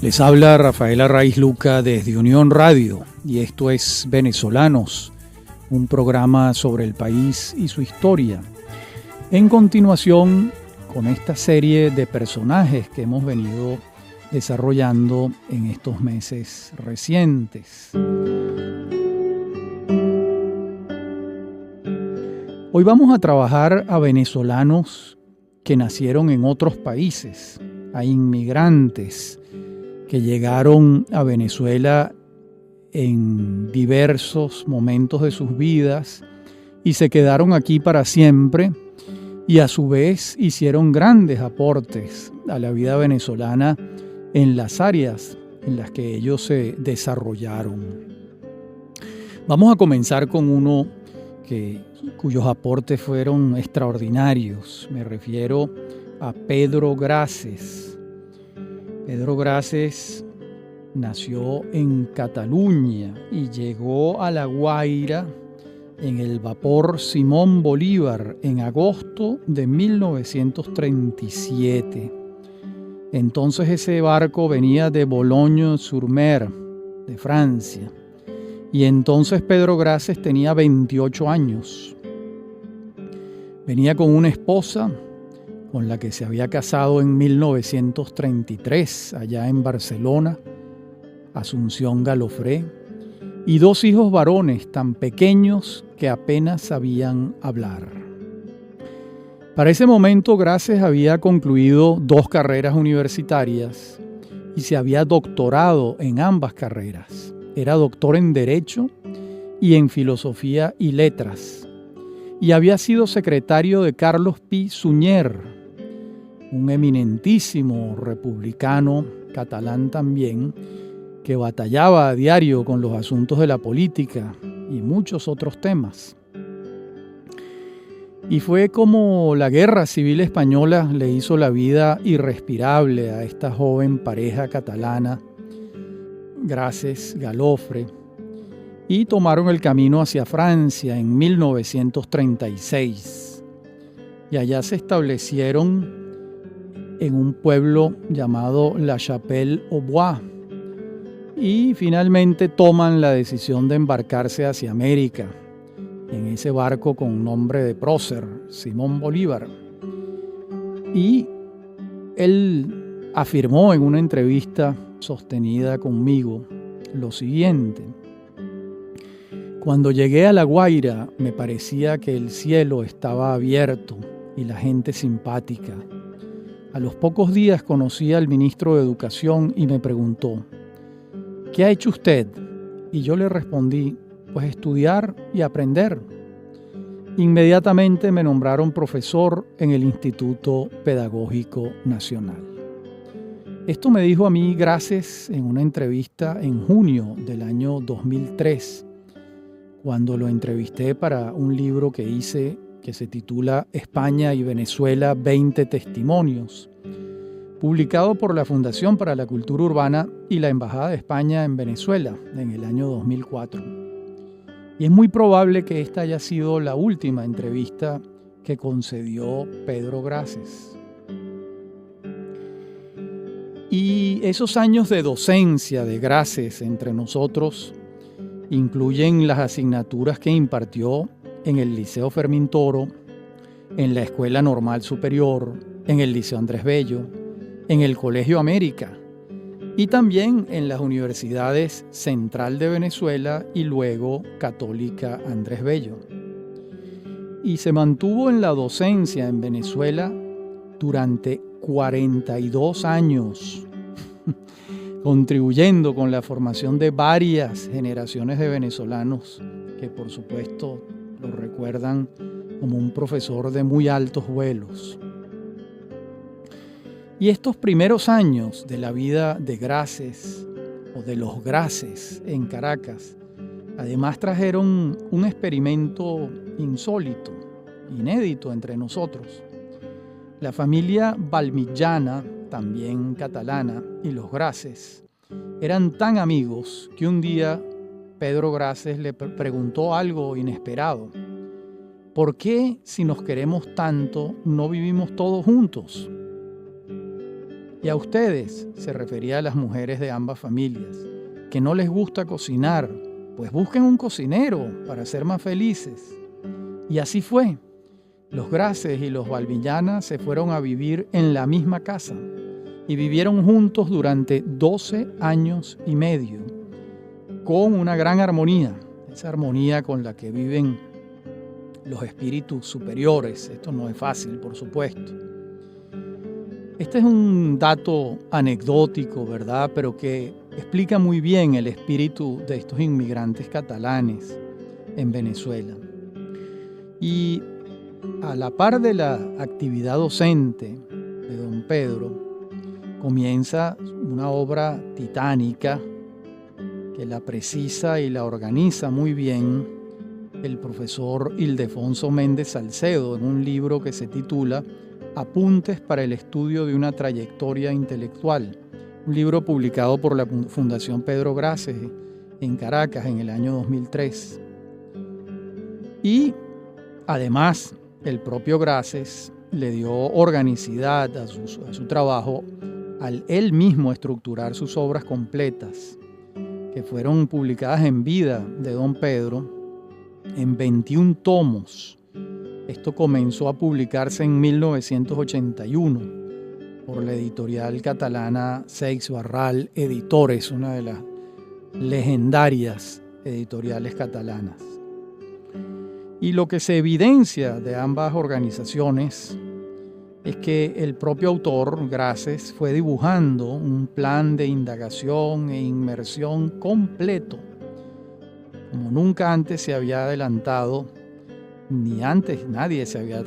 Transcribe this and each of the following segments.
Les habla Rafael Arraiz Luca desde Unión Radio y esto es Venezolanos, un programa sobre el país y su historia. En continuación, con esta serie de personajes que hemos venido desarrollando en estos meses recientes. Hoy vamos a trabajar a venezolanos que nacieron en otros países, a inmigrantes que llegaron a Venezuela en diversos momentos de sus vidas y se quedaron aquí para siempre y a su vez hicieron grandes aportes a la vida venezolana en las áreas en las que ellos se desarrollaron. Vamos a comenzar con uno cuyos aportes fueron extraordinarios. Me refiero a Pedro Grases. Pedro Grases nació en Cataluña y llegó a La Guaira en el vapor Simón Bolívar en agosto de 1937. Entonces ese barco venía de Boulogne-sur-Mer, de Francia, y entonces Pedro Grases tenía 28 años. Venía con una esposa con la que se había casado en 1933, allá en Barcelona, Asunción Galofré, y dos hijos varones tan pequeños que apenas sabían hablar. Para ese momento, Grases había concluido 2 carreras universitarias y se había doctorado en ambas carreras. Era doctor en Derecho y en Filosofía y Letras, y había sido secretario de Carlos Pi Sunyer, un eminentísimo republicano catalán también, que batallaba a diario con los asuntos de la política y muchos otros temas. Y fue como la Guerra Civil Española le hizo la vida irrespirable a esta joven pareja catalana, Grases Galofre, y tomaron el camino hacia Francia en 1936. Y allá se establecieron en un pueblo llamado La Chapelle-aux-Bois, y finalmente toman la decisión de embarcarse hacia América, en ese barco con nombre de prócer, Simón Bolívar. Y él afirmó en una entrevista sostenida conmigo lo siguiente: cuando llegué a La Guaira me parecía que el cielo estaba abierto y la gente simpática. A los pocos días conocí al ministro de Educación y me preguntó: ¿qué ha hecho usted? Y yo le respondí: pues estudiar y aprender. Inmediatamente me nombraron profesor en el Instituto Pedagógico Nacional. Esto me dijo a mí Grases en una entrevista en junio del año 2003, cuando lo entrevisté para un libro que hice que se titula España y Venezuela, 20 testimonios, publicado por la Fundación para la Cultura Urbana y la Embajada de España en Venezuela en el año 2004. Y es muy probable que esta haya sido la última entrevista que concedió Pedro Grases. Y esos años de docencia de Grases entre nosotros incluyen las asignaturas que impartió en el Liceo Fermín Toro, en la Escuela Normal Superior, en el Liceo Andrés Bello, en el Colegio América y también en las universidades Central de Venezuela y luego Católica Andrés Bello. Y se mantuvo en la docencia en Venezuela durante 42 años, contribuyendo con la formación de varias generaciones de venezolanos que por supuesto lo recuerdan como un profesor de muy altos vuelos. Y estos primeros años de la vida de Grases o de los Grases en Caracas, además trajeron un experimento insólito, inédito entre nosotros. La familia Valmillana, también catalana, y los Grases eran tan amigos que un día Pedro Grases le preguntó algo inesperado: ¿por qué, si nos queremos tanto, no vivimos todos juntos? Y a ustedes, se refería a las mujeres de ambas familias, que no les gusta cocinar, pues busquen un cocinero para ser más felices. Y así fue. Los Graces y los Valvillana se fueron a vivir en la misma casa y vivieron juntos durante 12 años y medio, con una gran armonía, esa armonía con la que viven los espíritus superiores. Esto no es fácil, por supuesto. Este es un dato anecdótico, ¿verdad? Pero que explica muy bien el espíritu de estos inmigrantes catalanes en Venezuela. Y a la par de la actividad docente de don Pedro, comienza una obra titánica que la precisa y la organiza muy bien el profesor Ildefonso Méndez Salcedo en un libro que se titula Apuntes para el estudio de una trayectoria intelectual, un libro publicado por la Fundación Pedro Graces en Caracas en el año 2003. Y además, el propio Graces le dio organicidad a su trabajo al él mismo estructurar sus obras completas, que fueron publicadas en vida de don Pedro en 21 tomos. Esto comenzó a publicarse en 1981 por la editorial catalana Seix Barral Editores, una de las legendarias editoriales catalanas. Y lo que se evidencia de ambas organizaciones es que el propio autor, Graces, fue dibujando un plan de indagación e inmersión completo, como nunca antes se había adelantado, ni antes nadie se había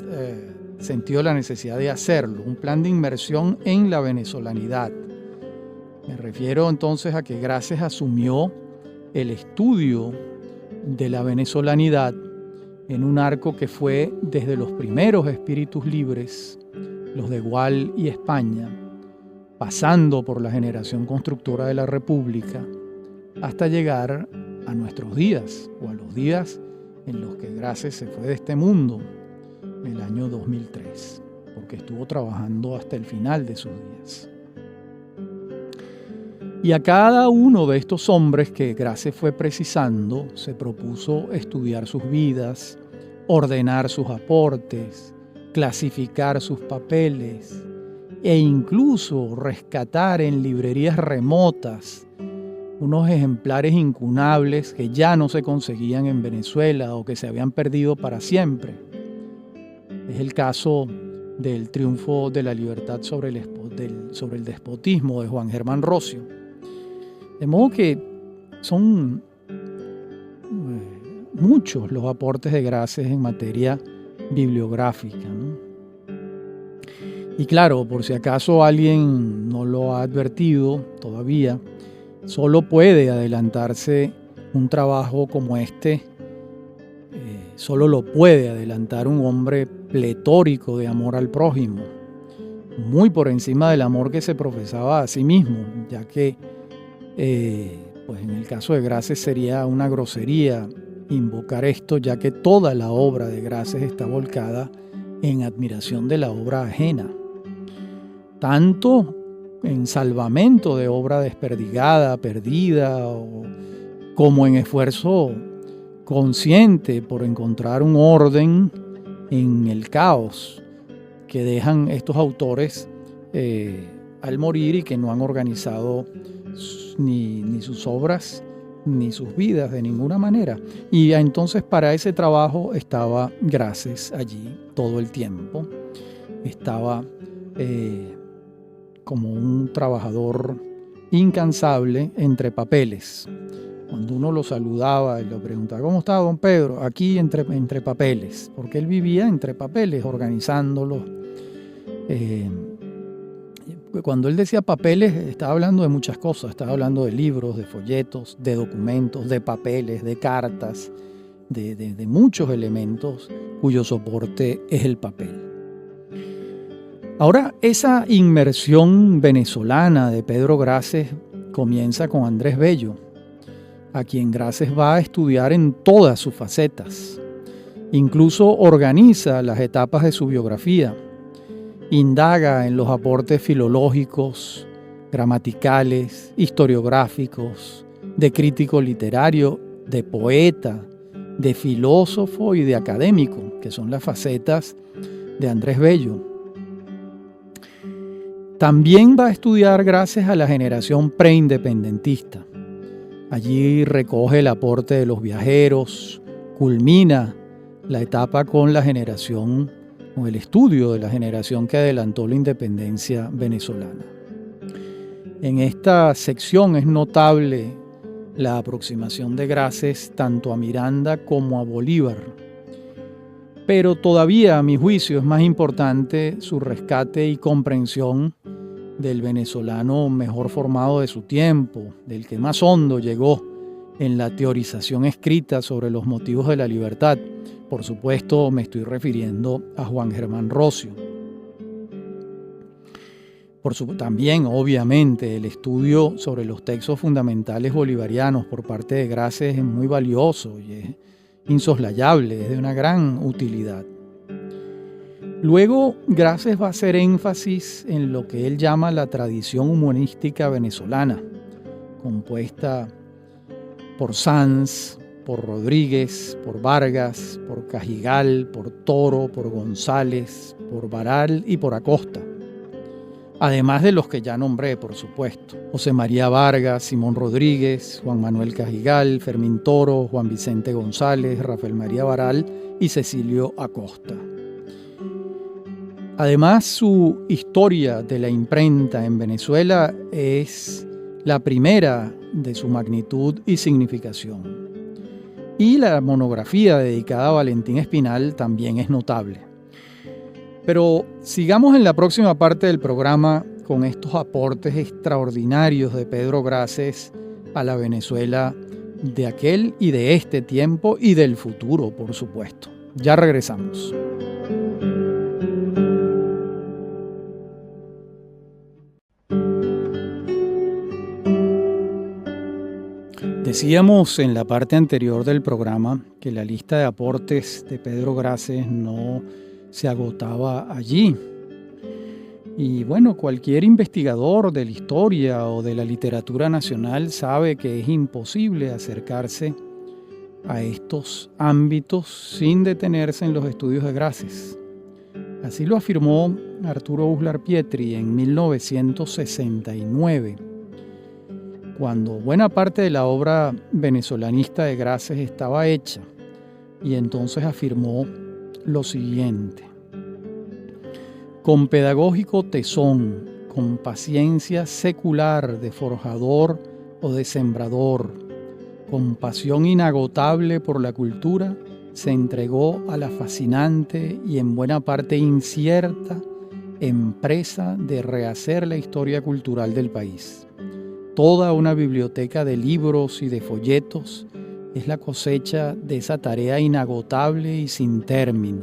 sentido la necesidad de hacerlo, un plan de inmersión en la venezolanidad. Me refiero entonces a que Graces asumió el estudio de la venezolanidad en un arco que fue desde los primeros espíritus libres, los de Gual y España, pasando por la generación constructora de la República, hasta llegar a nuestros días, o a los días en los que Graces se fue de este mundo, en el año 2003, porque estuvo trabajando hasta el final de sus días. Y a cada uno de estos hombres que Graces fue precisando, se propuso estudiar sus vidas, ordenar sus aportes, clasificar sus papeles e incluso rescatar en librerías remotas unos ejemplares incunables que ya no se conseguían en Venezuela o que se habían perdido para siempre. Es el caso del Triunfo de la Libertad sobre el despotismo de Juan Germán Rossio. De modo que son muchos los aportes de Graces en materia bibliográfica, ¿no? Y claro, por si acaso alguien no lo ha advertido todavía, solo puede adelantarse un trabajo como este, solo lo puede adelantar un hombre pletórico de amor al prójimo, muy por encima del amor que se profesaba a sí mismo, ya que pues en el caso de Graces sería una grosería invocar esto, ya que toda la obra de Graces está volcada en admiración de la obra ajena, tanto en salvamento de obra desperdigada, perdida, como en esfuerzo consciente por encontrar un orden en el caos que dejan estos autores al morir y que no han organizado ni sus obras ni sus vidas de ninguna manera. Y entonces para ese trabajo estaba Graces allí todo el tiempo. Estaba como un trabajador incansable entre papeles. Cuando uno lo saludaba y le preguntaba, ¿cómo está don Pedro? Aquí entre papeles, porque él vivía entre papeles, organizándolos. Cuando él decía papeles, estaba hablando de muchas cosas. Estaba hablando de libros, de folletos, de documentos, de papeles, de cartas, de muchos elementos cuyo soporte es el papel. Ahora, esa inmersión venezolana de Pedro Graces comienza con Andrés Bello, a quien Graces va a estudiar en todas sus facetas. Incluso organiza las etapas de su biografía Indaga en los aportes filológicos, gramaticales, historiográficos, de crítico literario, de poeta, de filósofo y de académico, que son las facetas de Andrés Bello. También va a estudiar gracias a la generación preindependentista. Allí recoge el aporte de los viajeros, culmina la etapa con la generación, con el estudio de la generación que adelantó la independencia venezolana. En esta sección es notable la aproximación de Grases tanto a Miranda como a Bolívar. Pero todavía, a mi juicio, es más importante su rescate y comprensión del venezolano mejor formado de su tiempo, del que más hondo llegó en la teorización escrita sobre los motivos de la libertad. Por supuesto, me estoy refiriendo a Juan Germán Rocio. También, obviamente, el estudio sobre los textos fundamentales bolivarianos por parte de Grases es muy valioso y es insoslayable, es de una gran utilidad. Luego, Grases va a hacer énfasis en lo que él llama la tradición humanística venezolana, compuesta por Sanz, por Rodríguez, por Vargas, por Cajigal, por Toro, por González, por Baral y por Acosta. Además de los que ya nombré, por supuesto: José María Vargas, Simón Rodríguez, Juan Manuel Cajigal, Fermín Toro, Juan Vicente González, Rafael María Baral y Cecilio Acosta. Además, su historia de la imprenta en Venezuela es la primera de su magnitud y significación. Y la monografía dedicada a Valentín Espinal también es notable. Pero sigamos en la próxima parte del programa con estos aportes extraordinarios de Pedro Grases a la Venezuela de aquel y de este tiempo y del futuro, por supuesto. Ya regresamos. Decíamos en la parte anterior del programa que la lista de aportes de Pedro Grases no se agotaba allí. Y bueno, cualquier investigador de la historia o de la literatura nacional sabe que es imposible acercarse a estos ámbitos sin detenerse en los estudios de Grases. Así lo afirmó Arturo Uslar Pietri en 1969, cuando buena parte de la obra venezolanista de Grases estaba hecha, y entonces afirmó lo siguiente: con pedagógico tesón, con paciencia secular de forjador o de sembrador, con pasión inagotable por la cultura, se entregó a la fascinante y en buena parte incierta empresa de rehacer la historia cultural del país. Toda una biblioteca de libros y de folletos es la cosecha de esa tarea inagotable y sin término.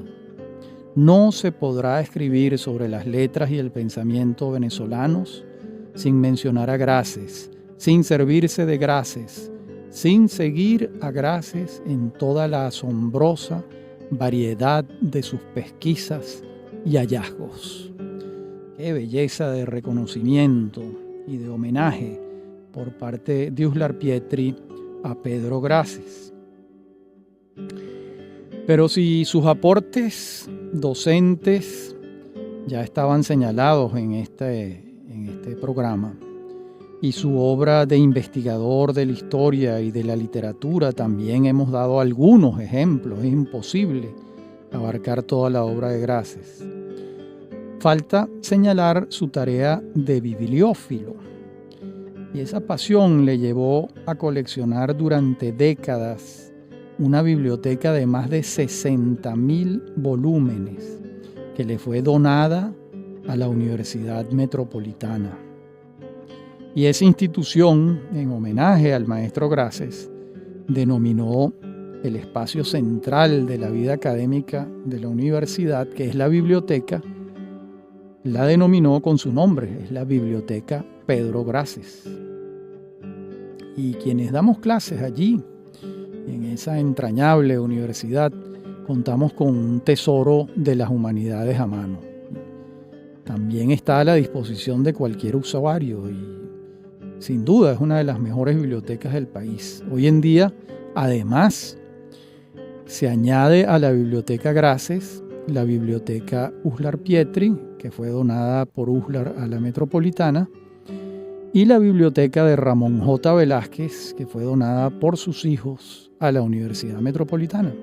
No se podrá escribir sobre las letras y el pensamiento venezolanos sin mencionar a Grases, sin servirse de Grases, sin seguir a Grases en toda la asombrosa variedad de sus pesquisas y hallazgos. ¡Qué belleza de reconocimiento y de homenaje por parte de Uslar Pietri a Pedro Grases! Pero si sus aportes docentes ya estaban señalados en este programa, y su obra de investigador de la historia y de la literatura también hemos dado algunos ejemplos, es imposible abarcar toda la obra de Grases. Falta señalar su tarea de bibliófilo, y esa pasión le llevó a coleccionar durante décadas una biblioteca de más de 60.000 volúmenes que le fue donada a la Universidad Metropolitana. Y esa institución, en homenaje al maestro Grases, denominó el espacio central de la vida académica de la universidad, que es la biblioteca, la denominó con su nombre, es la Biblioteca Pedro Grases. Y quienes damos clases allí, en esa entrañable universidad, contamos con un tesoro de las humanidades a mano. también está a la disposición de cualquier usuario y sin duda es una de las mejores bibliotecas del país. Hoy en día, además, se añade a la Biblioteca Graces la Biblioteca Uslar Pietri, que fue donada por Uslar a la Metropolitana, y la Biblioteca de Ramón J. Velázquez, que fue donada por sus hijos a la Universidad Metropolitana.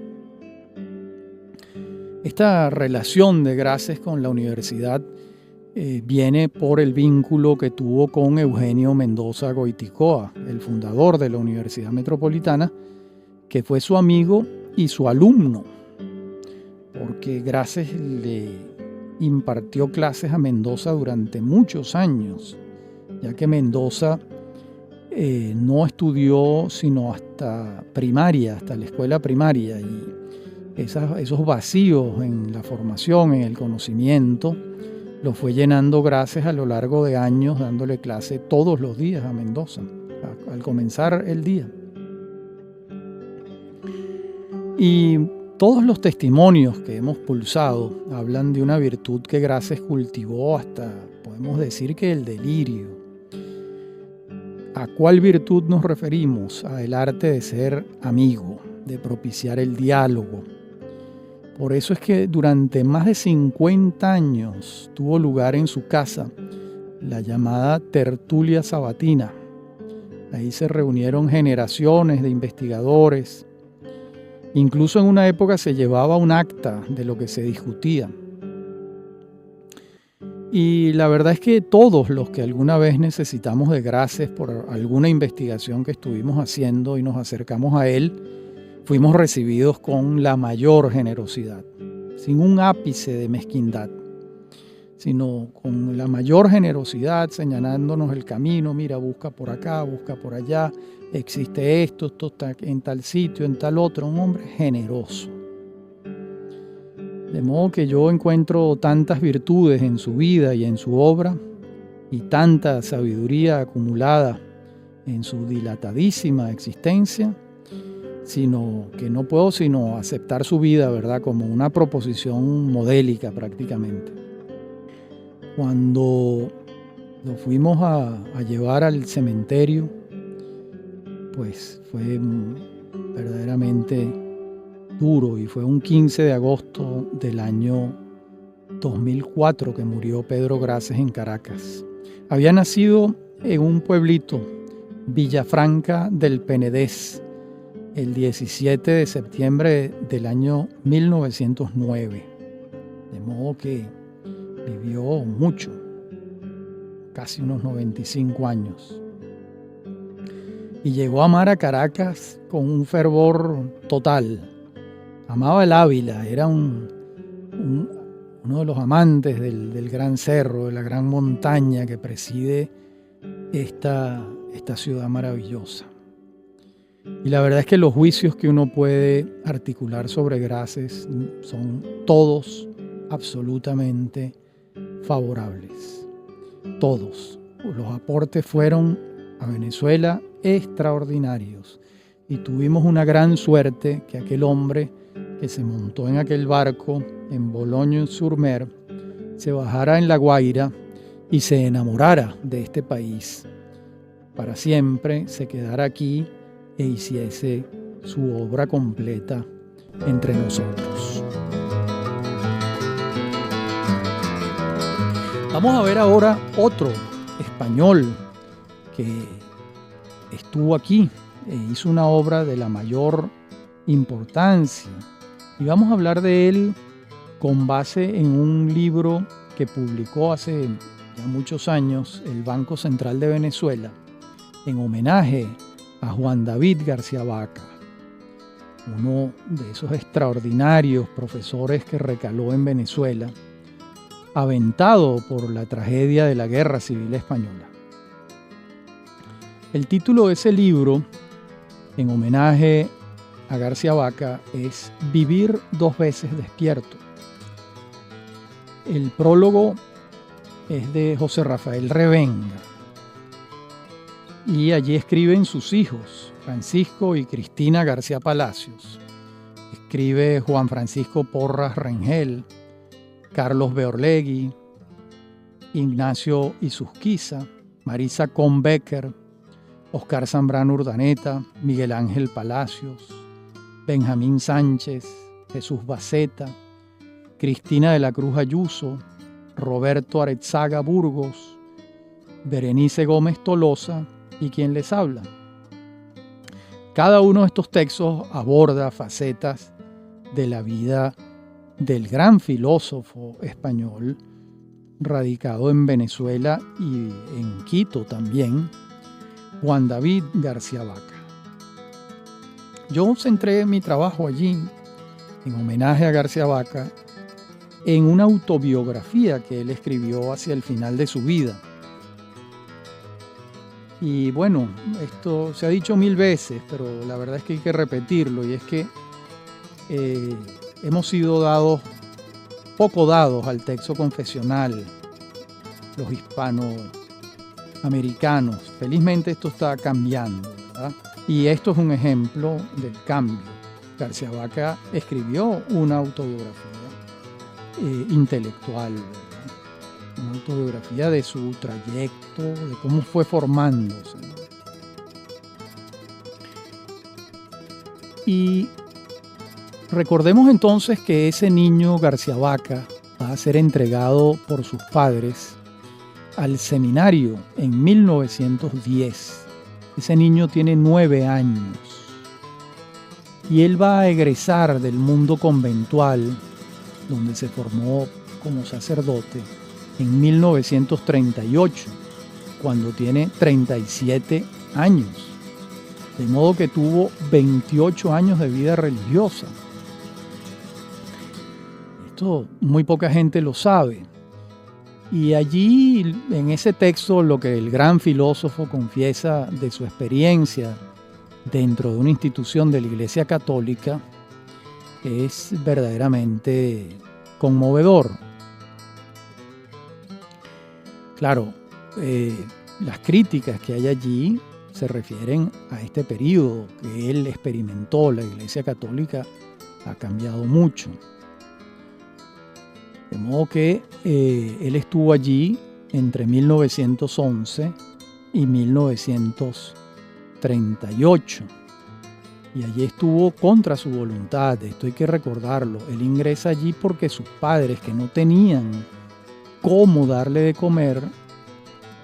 Esta relación de Graces con la universidad viene por el vínculo que tuvo con Eugenio Mendoza Goiticoa, el fundador de la Universidad Metropolitana, que fue su amigo y su alumno, porque Graces le impartió clases a Mendoza durante muchos años, ya que Mendoza no estudió sino hasta primaria, hasta la escuela primaria, y esos vacíos en la formación, en el conocimiento, lo fue llenando Graces a lo largo de años, dándole clase todos los días a Mendoza, al comenzar el día. Y todos los testimonios que hemos pulsado hablan de una virtud que Graces cultivó hasta, podemos decir, que el delirio. ¿A cuál virtud nos referimos? A el arte de ser amigo, de propiciar el diálogo. Por eso es que durante más de 50 años tuvo lugar en su casa la llamada tertulia sabatina. Ahí se reunieron generaciones de investigadores. Incluso en una época se llevaba un acta de lo que se discutía. Y la verdad es que todos los que alguna vez necesitamos de Graces por alguna investigación que estuvimos haciendo y nos acercamos a él, fuimos recibidos con la mayor generosidad, sin un ápice de mezquindad, sino con la mayor generosidad, señalándonos el camino. Mira, busca por acá, busca por allá, existe esto está en tal sitio, en tal otro. Un hombre generoso. De modo que yo encuentro tantas virtudes en su vida y en su obra, y tanta sabiduría acumulada en su dilatadísima existencia, sino que no puedo sino aceptar su vida, ¿verdad?, como una proposición modélica prácticamente. Cuando lo fuimos a llevar al cementerio, pues fue verdaderamente duro, y fue un 15 de agosto del año 2004 que murió Pedro Graces en Caracas. Había nacido en un pueblito, Villafranca del Penedés, el 17 de septiembre del año 1909. De modo que vivió mucho, casi unos 95 años. Y llegó a amar a Caracas con un fervor total. Amaba el Ávila, era uno de los amantes del gran cerro, de la gran montaña que preside esta ciudad maravillosa. Y la verdad es que los juicios que uno puede articular sobre Graces son todos absolutamente favorables. Todos. Los aportes fueron a Venezuela extraordinarios. Y tuvimos una gran suerte que aquel hombre que se montó en aquel barco en Boulogne-sur-Mer se bajara en La Guaira y se enamorara de este país. Para siempre se quedara aquí e hiciese su obra completa entre nosotros. Vamos a ver ahora otro español que estuvo aquí e hizo una obra de la mayor importancia. Y vamos a hablar de él con base en un libro que publicó hace ya muchos años el Banco Central de Venezuela en homenaje a Juan David García Vaca, uno de esos extraordinarios profesores que recaló en Venezuela, aventado por la tragedia de la Guerra Civil Española. El título de ese libro, en homenaje a García Vaca, es Vivir dos veces despierto. El prólogo es de José Rafael Revenga, y allí escriben sus hijos, Francisco y Cristina García Palacios. Escribe Juan Francisco Porras Rengel, Carlos Beorlegui, Ignacio Isusquiza, Marisa Becker, Oscar Zambrano Urdaneta, Miguel Ángel Palacios, Benjamín Sánchez, Jesús Baceta, Cristina de la Cruz Ayuso, Roberto Arezaga Burgos, Berenice Gómez Tolosa y quien les habla. Cada uno de estos textos aborda facetas de la vida del gran filósofo español radicado en Venezuela y en Quito también, Juan David García Vaca. Yo centré mi trabajo allí, en homenaje a García Vaca, en una autobiografía que él escribió hacia el final de su vida. Y bueno, esto se ha dicho 1000 veces, pero la verdad es que hay que repetirlo, y es que hemos sido poco dados al texto confesional, los hispanoamericanos. Felizmente esto está cambiando, ¿verdad? Y esto es un ejemplo del cambio. García Vaca escribió una autobiografía intelectual, ¿verdad? Una autobiografía de su trayecto, de cómo fue formándose. Y recordemos entonces que ese niño García Vaca va a ser entregado por sus padres al seminario en 1910. Ese niño tiene 9 años y él va a egresar del mundo conventual, donde se formó como sacerdote, en 1938, cuando tiene 37 años. De modo que tuvo 28 años de vida religiosa. Esto muy poca gente lo sabe. Y allí, en ese texto, lo que el gran filósofo confiesa de su experiencia dentro de una institución de la Iglesia Católica es verdaderamente conmovedor. Claro, las críticas que hay allí se refieren a este periodo que él experimentó. La Iglesia Católica ha cambiado mucho. De modo que él estuvo allí entre 1911 y 1938. Y allí estuvo contra su voluntad, esto hay que recordarlo. Él ingresa allí porque sus padres, que no tenían cómo darle de comer,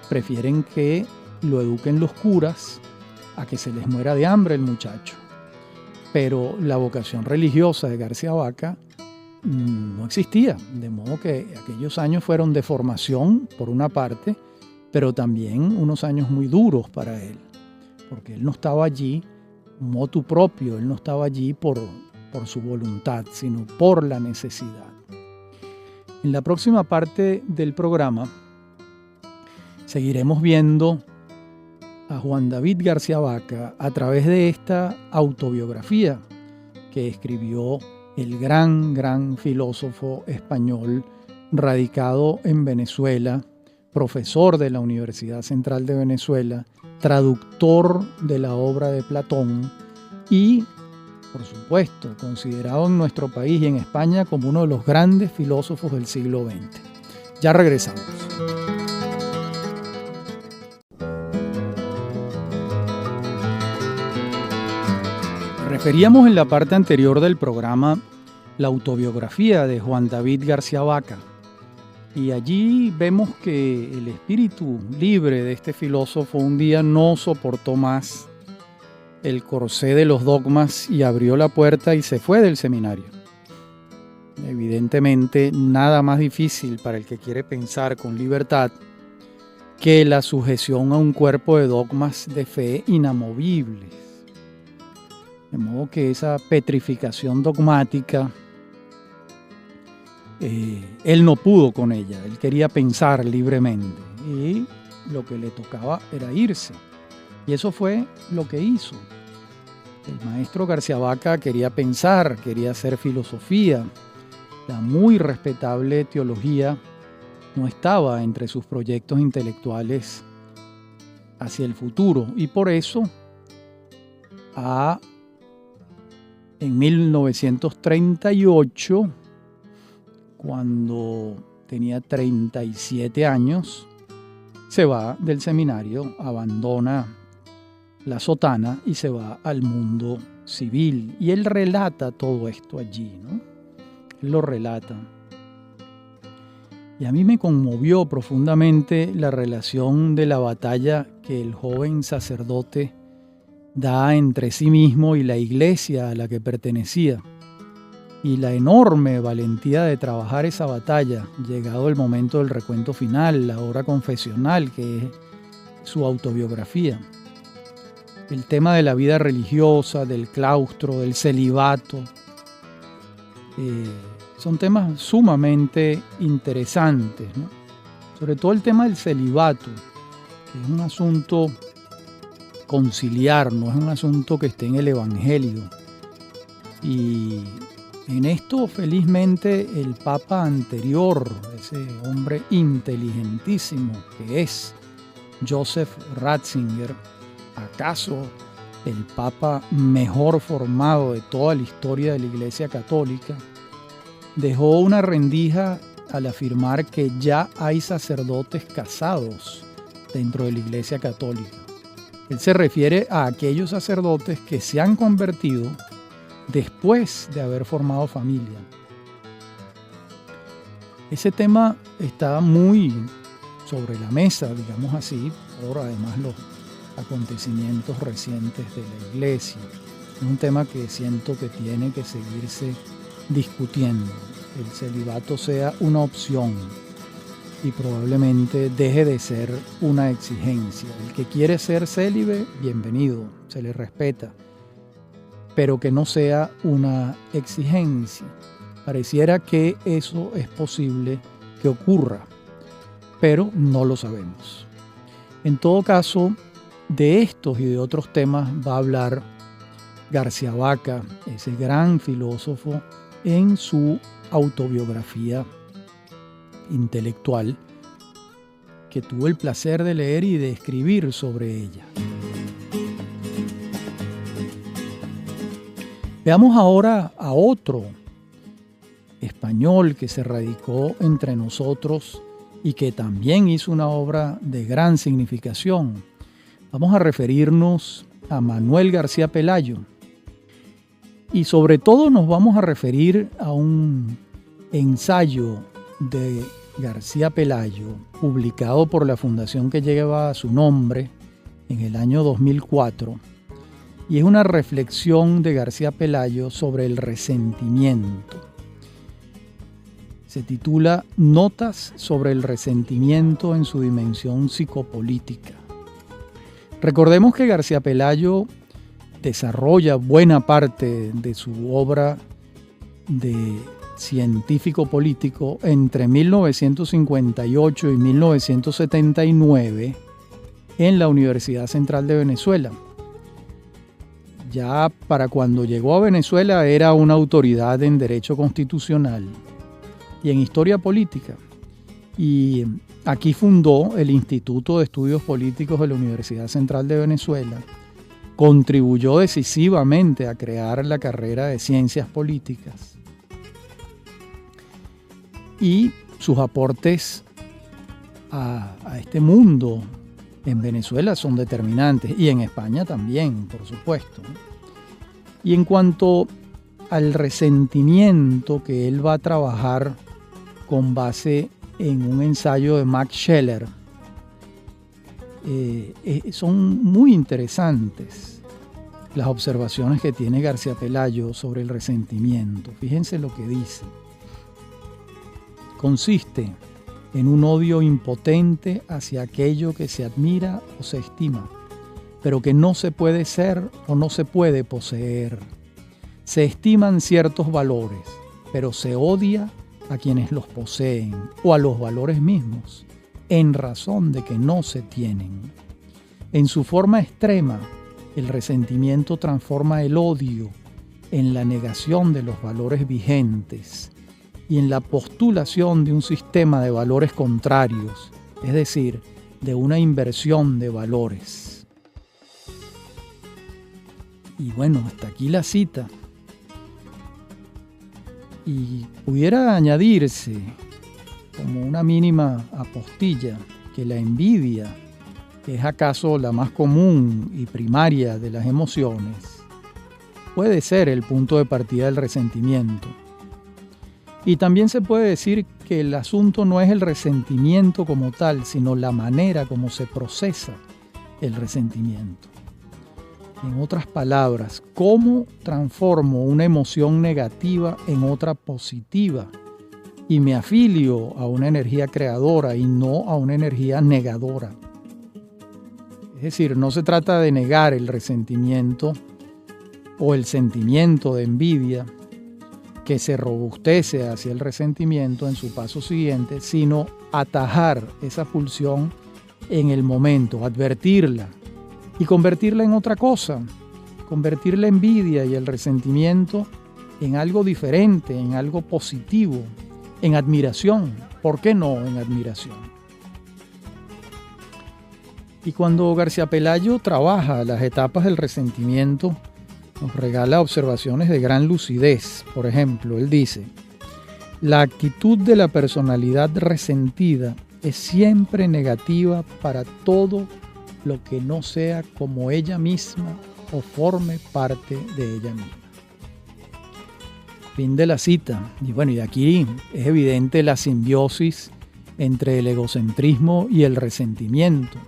prefieren que lo eduquen los curas a que se les muera de hambre el muchacho. Pero la vocación religiosa de García Vaca no existía, de modo que aquellos años fueron de formación por una parte, pero también unos años muy duros para él, porque él no estaba allí motu propio, él no estaba allí por su voluntad, sino por la necesidad. En la próxima parte del programa seguiremos viendo a Juan David García Vaca a través de esta autobiografía que escribió el gran filósofo español radicado en Venezuela, profesor de la Universidad Central de Venezuela, traductor de la obra de Platón y, por supuesto, considerado en nuestro país y en España como uno de los grandes filósofos del siglo XX. Ya regresamos. Referíamos en la parte anterior del programa la autobiografía de Juan David García Vaca, y allí vemos que el espíritu libre de este filósofo un día no soportó más el corsé de los dogmas y abrió la puerta y se fue del seminario. Evidentemente, nada más difícil para el que quiere pensar con libertad que la sujeción a un cuerpo de dogmas de fe inamovibles. De modo que esa petrificación dogmática, él no pudo con ella. Él quería pensar libremente y lo que le tocaba era irse. Y eso fue lo que hizo. El maestro García Vaca quería pensar, quería hacer filosofía. La muy respetable teología no estaba entre sus proyectos intelectuales hacia el futuro. Y por eso, en 1938, cuando tenía 37 años, se va del seminario, abandona la sotana y se va al mundo civil. Y él relata todo esto allí, ¿no? Él lo relata. Y a mí me conmovió profundamente la relación de la batalla que el joven sacerdote da entre sí mismo y la iglesia a la que pertenecía, y la enorme valentía de trabajar esa batalla, llegado el momento del recuento final, la hora confesional, que es su autobiografía. El tema de la vida religiosa, del claustro, del celibato, son temas sumamente interesantes, ¿no? Sobre todo el tema del celibato, que es un asunto conciliar, no es un asunto que esté en el Evangelio. Y en esto, felizmente, el Papa anterior, ese hombre inteligentísimo que es Joseph Ratzinger, acaso el Papa mejor formado de toda la historia de la Iglesia Católica, dejó una rendija al afirmar que ya hay sacerdotes casados dentro de la Iglesia Católica. Él se refiere a aquellos sacerdotes que se han convertido después de haber formado familia. Ese tema está muy sobre la mesa, digamos así, por además los acontecimientos recientes de la Iglesia. Es un tema que siento que tiene que seguirse discutiendo. El celibato sea una opción y probablemente deje de ser una exigencia. El que quiere ser célibe, bienvenido, se le respeta, pero que no sea una exigencia. Pareciera que eso es posible que ocurra, pero no lo sabemos. En todo caso, de estos y de otros temas va a hablar García Vaca, ese gran filósofo, en su autobiografía intelectual, que tuve el placer de leer y de escribir sobre ella. Veamos ahora a otro español que se radicó entre nosotros y que también hizo una obra de gran significación. Vamos a referirnos a Manuel García Pelayo. Y sobre todo nos vamos a referir a un ensayo de García Pelayo, publicado por la fundación que lleva su nombre en el año 2004, y es una reflexión de García Pelayo sobre el resentimiento. Se titula Notas sobre el resentimiento en su dimensión psicopolítica. Recordemos que García Pelayo desarrolla buena parte de su obra de científico político entre 1958 y 1979 en la Universidad Central de Venezuela. Ya para cuando llegó a Venezuela era una autoridad en derecho constitucional y en historia política. Y aquí fundó el Instituto de Estudios Políticos de la Universidad Central de Venezuela. Contribuyó decisivamente a crear la carrera de Ciencias Políticas. Y sus aportes a este mundo en Venezuela son determinantes, y en España también, por supuesto. Y en cuanto al resentimiento que él va a trabajar con base en un ensayo de Max Scheler, son muy interesantes las observaciones que tiene García Pelayo sobre el resentimiento. Fíjense lo que dice. Consiste en un odio impotente hacia aquello que se admira o se estima, pero que no se puede ser o no se puede poseer. Se estiman ciertos valores, pero se odia a quienes los poseen o a los valores mismos, en razón de que no se tienen. En su forma extrema, el resentimiento transforma el odio en la negación de los valores vigentes y en la postulación de un sistema de valores contrarios, es decir, de una inversión de valores. Y bueno, hasta aquí la cita. Y pudiera añadirse como una mínima apostilla, que la envidia es acaso la más común y primaria de las emociones, puede ser el punto de partida del resentimiento. Y también se puede decir que el asunto no es el resentimiento como tal, sino la manera como se procesa el resentimiento. En otras palabras, ¿cómo transformo una emoción negativa en otra positiva? Y me afilio a una energía creadora y no a una energía negadora. Es decir, no se trata de negar el resentimiento o el sentimiento de envidia que se robustece hacia el resentimiento en su paso siguiente, sino atajar esa pulsión en el momento, advertirla y convertirla en otra cosa, convertir la envidia y el resentimiento en algo diferente, en algo positivo, en admiración. ¿Por qué no en admiración? Y cuando García Pelayo trabaja las etapas del resentimiento, nos regala observaciones de gran lucidez. Por ejemplo, él dice: la actitud de la personalidad resentida es siempre negativa para todo lo que no sea como ella misma o forme parte de ella misma. Fin de la cita. Y bueno, y aquí es evidente la simbiosis entre el egocentrismo y el resentimiento.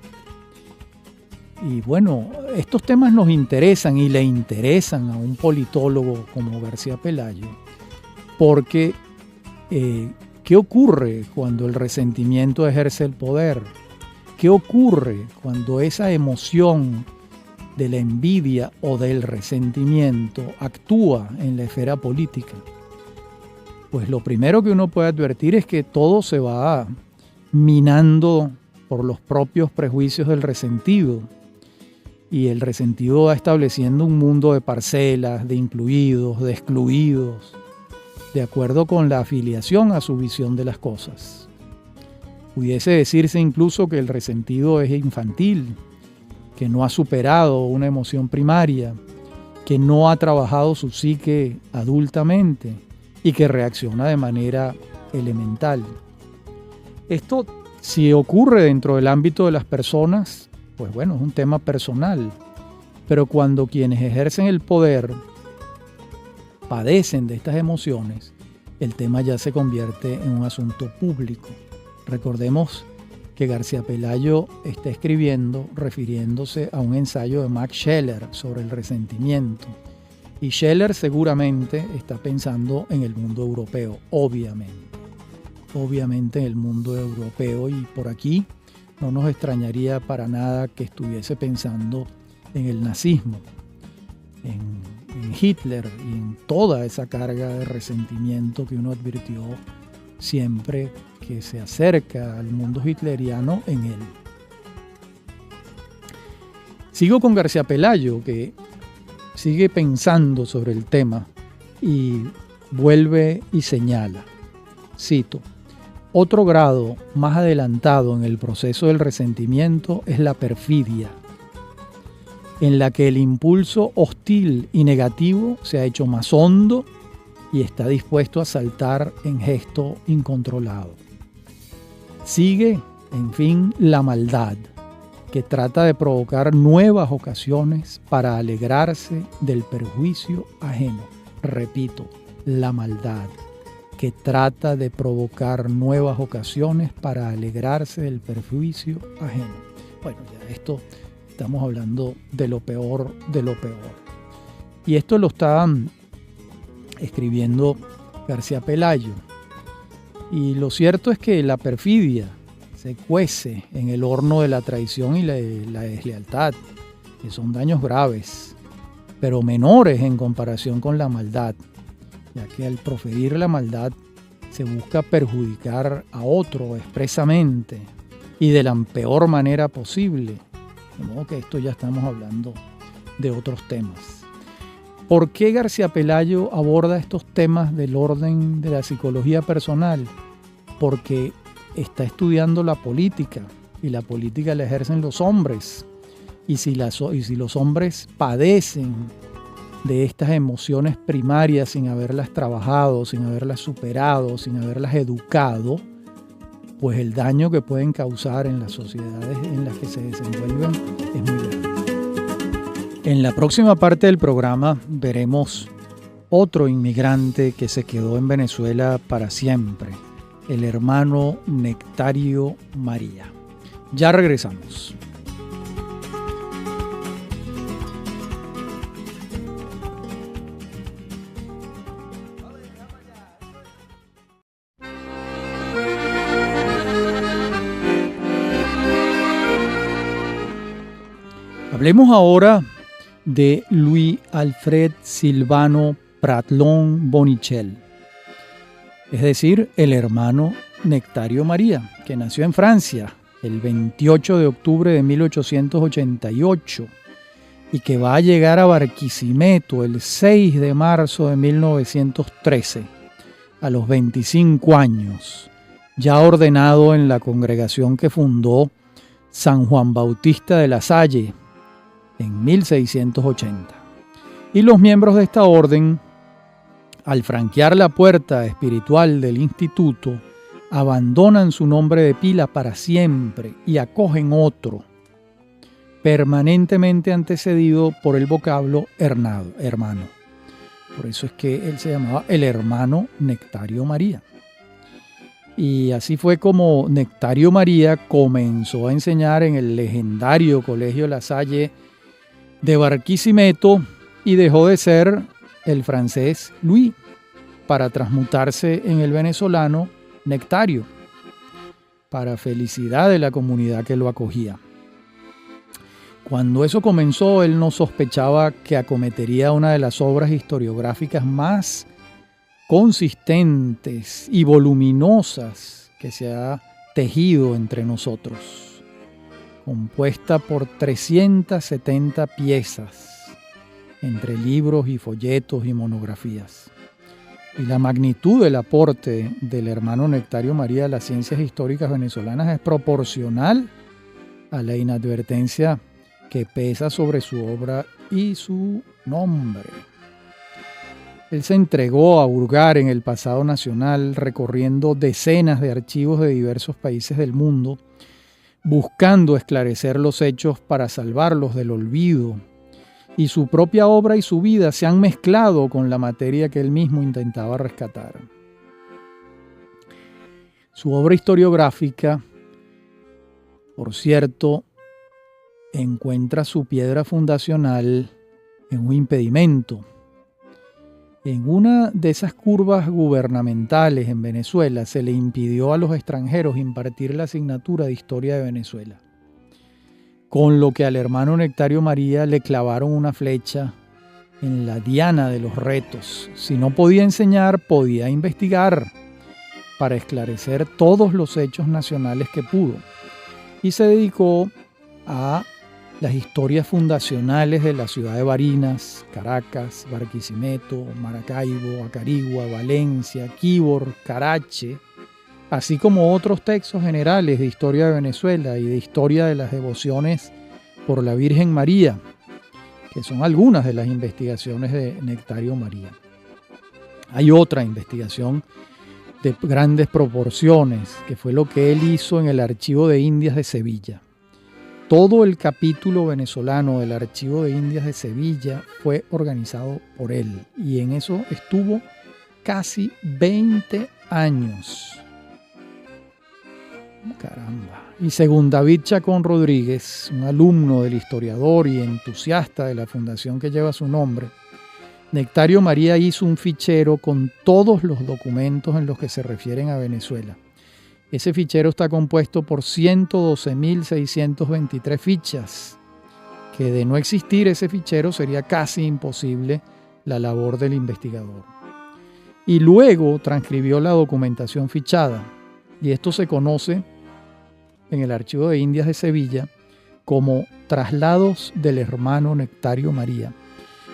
Y bueno, estos temas nos interesan y le interesan a un politólogo como García Pelayo, porque ¿qué ocurre cuando el resentimiento ejerce el poder? ¿Qué ocurre cuando esa emoción de la envidia o del resentimiento actúa en la esfera política? Pues lo primero que uno puede advertir es que todo se va minando por los propios prejuicios del resentido. Y el resentido va estableciendo un mundo de parcelas, de incluidos, de excluidos, de acuerdo con la afiliación a su visión de las cosas. Pudiese decirse incluso que el resentido es infantil, que no ha superado una emoción primaria, que no ha trabajado su psique adultamente y que reacciona de manera elemental. Esto, si ocurre dentro del ámbito de las personas, pues bueno, es un tema personal. Pero cuando quienes ejercen el poder padecen de estas emociones, el tema ya se convierte en un asunto público. Recordemos que García Pelayo está escribiendo refiriéndose a un ensayo de Max Scheler sobre el resentimiento. Y Scheler seguramente está pensando en el mundo europeo, obviamente en el mundo europeo, y por aquí no nos extrañaría para nada que estuviese pensando en el nazismo, en Hitler y en toda esa carga de resentimiento que uno advirtió siempre que se acerca al mundo hitleriano en él. Sigo con García Pelayo, que sigue pensando sobre el tema y vuelve y señala, cito: otro grado más adelantado en el proceso del resentimiento es la perfidia, en la que el impulso hostil y negativo se ha hecho más hondo y está dispuesto a saltar en gesto incontrolado. Sigue, en fin, la maldad, que trata de provocar nuevas ocasiones para alegrarse del perjuicio ajeno. Repito, la maldad, que trata de provocar nuevas ocasiones para alegrarse del perjuicio ajeno. Bueno, ya esto estamos hablando de lo peor de lo peor. Y esto lo está escribiendo García Pelayo. Y lo cierto es que la perfidia se cuece en el horno de la traición y la deslealtad, que son daños graves, pero menores en comparación con la maldad, ya que al proferir la maldad se busca perjudicar a otro expresamente y de la peor manera posible. De modo que esto ya estamos hablando de otros temas. ¿Por qué García Pelayo aborda estos temas del orden de la psicología personal? Porque está estudiando la política, y la política la ejercen los hombres. Y si los hombres padecen de estas emociones primarias sin haberlas trabajado, sin haberlas superado, sin haberlas educado, pues el daño que pueden causar en las sociedades en las que se desenvuelven es muy grande. En la próxima parte del programa veremos otro inmigrante que se quedó en Venezuela para siempre, el hermano Nectario María. Ya regresamos. Hablemos ahora de Louis Alfred Silvano Pratlon Bonichel, es decir, el hermano Nectario María, que nació en Francia el 28 de octubre de 1888 y que va a llegar a Barquisimeto el 6 de marzo de 1913, a los 25 años, ya ordenado en la congregación que fundó San Juan Bautista de la Salle en 1680. Y los miembros de esta orden, al franquear la puerta espiritual del instituto, abandonan su nombre de pila para siempre y acogen otro, permanentemente antecedido por el vocablo hermano. Por eso es que él se llamaba el hermano Nectario María. Y así fue como Nectario María comenzó a enseñar en el legendario Colegio La Salle de Barquisimeto y dejó de ser el francés Louis para transmutarse en el venezolano Nectario, para felicidad de la comunidad que lo acogía. Cuando eso comenzó, él no sospechaba que acometería una de las obras historiográficas más consistentes y voluminosas que se ha tejido entre nosotros, compuesta por 370 piezas, entre libros y folletos y monografías. Y la magnitud del aporte del hermano Nectario María a las ciencias históricas venezolanas es proporcional a la inadvertencia que pesa sobre su obra y su nombre. Él se entregó a hurgar en el pasado nacional, recorriendo decenas de archivos de diversos países del mundo, buscando esclarecer los hechos para salvarlos del olvido, y su propia obra y su vida se han mezclado con la materia que él mismo intentaba rescatar. Su obra historiográfica, por cierto, encuentra su piedra fundacional en un impedimento. En una de esas curvas gubernamentales en Venezuela se le impidió a los extranjeros impartir la asignatura de Historia de Venezuela, con lo que al hermano Nectario María le clavaron una flecha en la diana de los retos. Si no podía enseñar, podía investigar para esclarecer todos los hechos nacionales que pudo. Y se dedicó a las historias fundacionales de la ciudad de Barinas, Caracas, Barquisimeto, Maracaibo, Acarigua, Valencia, Quíbor, Carache, así como otros textos generales de historia de Venezuela y de historia de las devociones por la Virgen María, que son algunas de las investigaciones de Nectario María. Hay otra investigación de grandes proporciones, que fue lo que él hizo en el Archivo de Indias de Sevilla. Todo el capítulo venezolano del Archivo de Indias de Sevilla fue organizado por él, y en eso estuvo casi 20 años. Caramba. Y según David Chacón Rodríguez, un alumno del historiador y entusiasta de la fundación que lleva su nombre, Nectario María hizo un fichero con todos los documentos en los que se refieren a Venezuela. Ese fichero está compuesto por 112.623 fichas, que de no existir ese fichero sería casi imposible la labor del investigador. Y luego transcribió la documentación fichada, y esto se conoce en el Archivo de Indias de Sevilla como traslados del hermano Nectario María.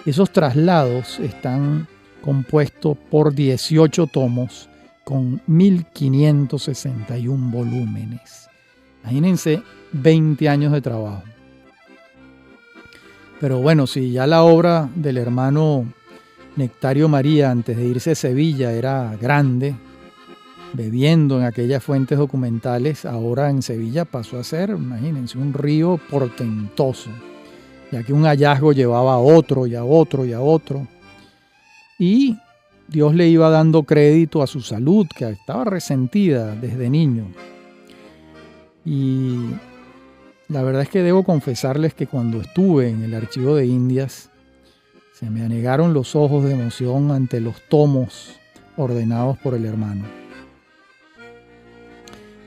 Esos traslados están compuestos por 18 tomos con 1.561 volúmenes. Imagínense 20 años de trabajo. Pero bueno, si ya la obra del hermano Nectario María antes de irse a Sevilla era grande, bebiendo en aquellas fuentes documentales, ahora en Sevilla pasó a ser, imagínense, un río portentoso, ya que un hallazgo llevaba a otro y a otro y a otro. Y Dios le iba dando crédito a su salud, que estaba resentida desde niño. Y la verdad es que debo confesarles que cuando estuve en el Archivo de Indias, se me anegaron los ojos de emoción ante los tomos ordenados por el hermano.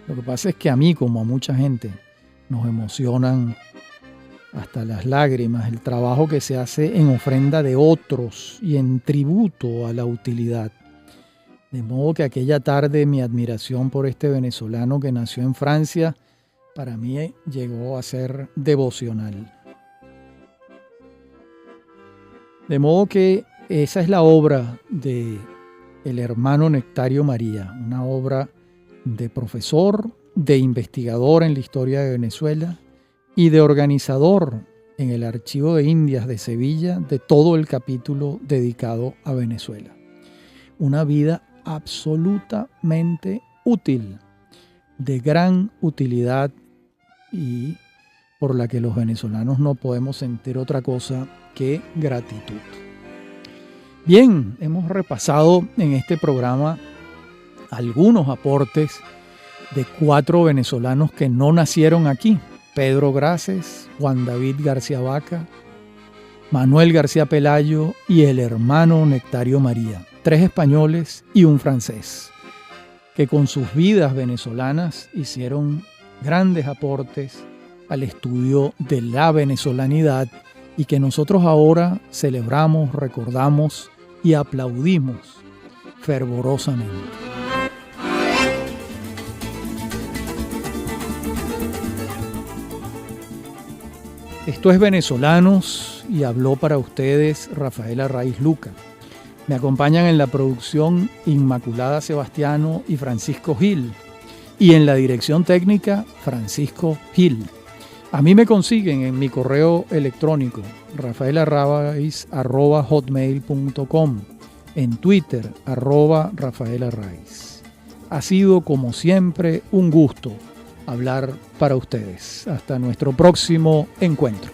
Lo que pasa es que a mí, como a mucha gente, nos emocionan hasta las lágrimas el trabajo que se hace en ofrenda de otros y en tributo a la utilidad. De modo que aquella tarde mi admiración por este venezolano que nació en Francia, para mí llegó a ser devocional. De modo que esa es la obra de el hermano Nectario María, una obra de profesor, de investigador en la historia de Venezuela y de organizador en el Archivo de Indias de Sevilla de todo el capítulo dedicado a Venezuela. Una vida absolutamente útil, de gran utilidad y por la que los venezolanos no podemos sentir otra cosa que gratitud. Bien, hemos repasado en este programa algunos aportes de 4 venezolanos que no nacieron aquí: Pedro Graces, Juan David García Vaca, Manuel García Pelayo y el hermano Nectario María, 3 españoles y un francés, que con sus vidas venezolanas hicieron grandes aportes al estudio de la venezolanidad y que nosotros ahora celebramos, recordamos y aplaudimos fervorosamente. Esto es Venezolanos y habló para ustedes Rafaela Raiz Luca. Me acompañan en la producción Inmaculada Sebastiano y Francisco Gil, y en la dirección técnica Francisco Gil. A mí me consiguen en mi correo electrónico rafaelarraiz@hotmail.com, en Twitter @rafaelarraiz. Ha sido como siempre un gusto hablar para ustedes. Hasta nuestro próximo encuentro.